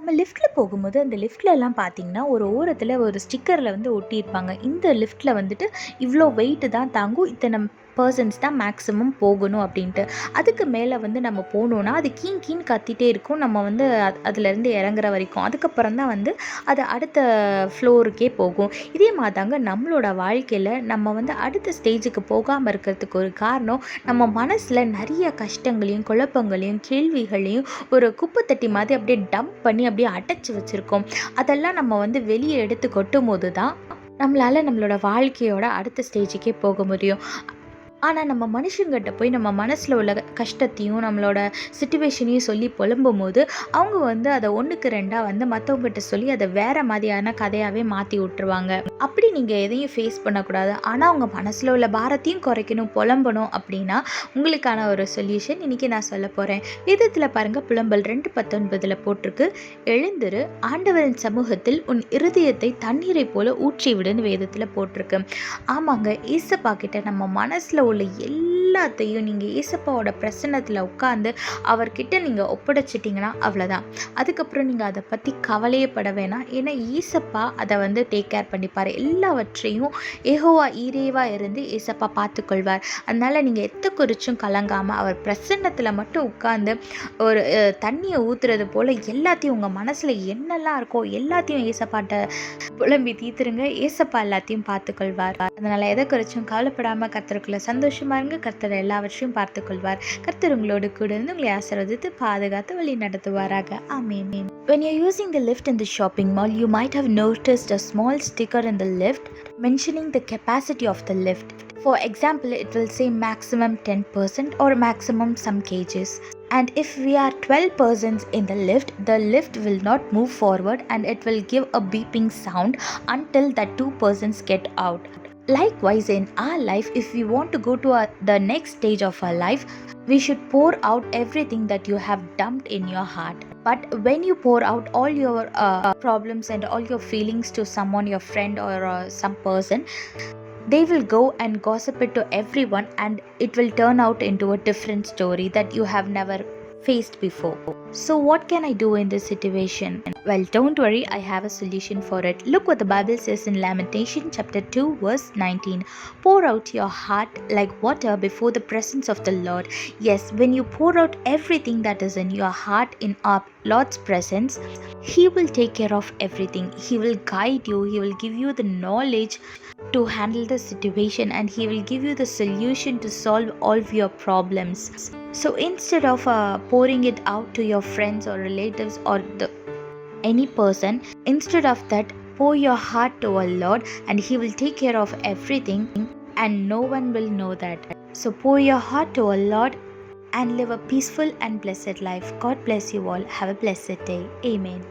நம்ம லிஃப்ட்ல போகும்போது, அந்த லிஃப்ட்லலாம் பார்த்தீங்கன்னா, ஒரு ஓரத்தில ஒரு ஸ்டிக்கர்ல வந்து ஒட்டியிருப்பாங்க. இந்த லிஃப்ட்ல வந்துட்டு இவ்ளோ வெயிட் தான் தாங்கும். இத்தன பெர்சன்ஸ் தான் மேக்ஸிமம் போகணும் அப்டின்ட்டு. அதுக்கு மேல வந்து நம்ம போனோம்னா, அது கீங் கீன்னு கத்திட்டே இருக்கும். நம்ம வந்து அதுலேருந்து இறங்குற வரைக்கும். அதுக்கப்புறம் தான் வந்து அது அடுத்த ஃப்ளோருக்கே போகும். இதே மாரி தாங்க நம்மளோட வாழ்க்கையில நம்ம வந்து அடுத்த ஸ்டேஜுக்கு போகாம இருக்கிறதுக்கு ஒரு காரணம், நம்ம மனசுல நெறைய கஷ்டங்களையும், குழப்பங்களையும், கேள்விகளையும் ஒரு குப்பை தட்டி மாதிரி அப்படியே டம்ப் பண்ணி அப்படியே அடைச்சி வச்சுருக்கோம். அதெல்லாம் நம்ம வந்து வெளியே எடுத்து கொட்டும்போது தான் நம்மளால் நம்மளோட வாழ்க்கையோட அடுத்த ஸ்டேஜுக்கே போக முடியும். ஆனால் நம்ம மனுஷங்கிட்ட போய் நம்ம மனசில் உள்ள கஷ்டத்தையும் நம்மளோட சிச்சுவேஷனையும் சொல்லி புலம்பும்போது அவங்க வந்து அதை ஒன்றுக்கு ரெண்டாக வந்து மற்றவங்ககிட்ட சொல்லி அதை வேறு மாதிரியான கதையாகவே மாற்றி விட்டுருவாங்க. அப்படி நீங்கள் எதையும் ஃபேஸ் பண்ணக்கூடாது. ஆனால் உங்கள் மனசில் உள்ள பாரத்தையும் குறைக்கணும், புலம்பணும் அப்படின்னா உங்களுக்கான ஒரு சொல்யூஷன் இன்றைக்கி நான் சொல்ல போகிறேன். வேதத்தில் பாருங்கள், புலம்பல் 2:19 போட்டிருக்கு, எழுந்திரு, ஆண்டவரின் சமூகத்தில் உன் இருதயத்தை தண்ணீரை போல ஊற்றி விடுன்னு வேதத்தில் போட்டிருக்கு. ஆமாங்க, ஏசப்பா கிட்ட நம்ம மனசில் உள்ள எல்லாத்தையும் நீங்கள் ஏசப்பாவோட பிரசன்னத்தில் உட்காந்து அவர்கிட்ட நீங்கள் ஒப்படைச்சிட்டிங்கன்னா அவ்வளோதான். அதுக்கப்புறம் நீங்கள் அதை பற்றி கவலையே பட வேணாம். ஏன்னா ஏசப்பா அதை வந்து டேக் கேர் பண்ணிப்பார். எல்லாவற்றையும் யெகோவா ஈரேவா இருந்து ஏசப்பா பார்த்துக்கொள்வார். அதனால் நீங்கள் எத்த குறிச்சும் கலங்காமல் அவர் பிரசன்னத்தில் மட்டும் உட்காந்து ஒரு தண்ணியை ஊற்றுறது போல் எல்லாத்தையும் உங்கள் மனசில் என்னெல்லாம் இருக்கோ எல்லாத்தையும் ஏசப்பாட்ட புலம்பி தீத்துருங்க. ஏசப்பா எல்லாத்தையும் பார்த்துக்கொள்வார். அதனால் எதை குறிச்சும் கவலைப்படாமல் கர்த்தருக்குள்ள சந்தோஷமா இருங்க. கர்த்தர் எல்லாவற்றையும் பார்த்துக்கொள்வார். கர்த்தர் உங்களோடு கூட இருந்து உங்களை ஆசீர்வதித்து பாதுகாத்து வழி நடத்துவாராக. ஆமென். When you're using the lift in the shopping mall, you might have noticed a small sticker in the lift mentioning the capacity of the lift. For example, it will say maximum 10% or maximum some kgs. And if we are 12 persons in the lift will not move forward and it will give a beeping sound until the 2 persons get out. Likewise, in our life, if we want to go to the next stage of our life, we should pour out everything that you have dumped in your heart. But when you pour out all your problems and all your feelings to someone, your friend or some person, they will go and gossip it to everyone and it will turn out into a different story that you have never faced before. So what can I do in this situation? Well, don't worry, I have a solution for it. Look what the Bible says in Lamentation chapter 2 verse 19. Pour out your heart like water before the presence of the Lord. Yes, when you pour out everything that is in your heart in our Lord's presence, He will take care of everything. He will guide you. He will give you the knowledge to handle the situation and He will give you the solution to solve all of your problems. So instead of pouring it out to your friends or relatives or any person, instead of that, pour your heart to our Lord and He will take care of everything and no one will know that. So pour your heart to our Lord and live a peaceful and blessed life. God bless you all. Have a blessed day. Amen.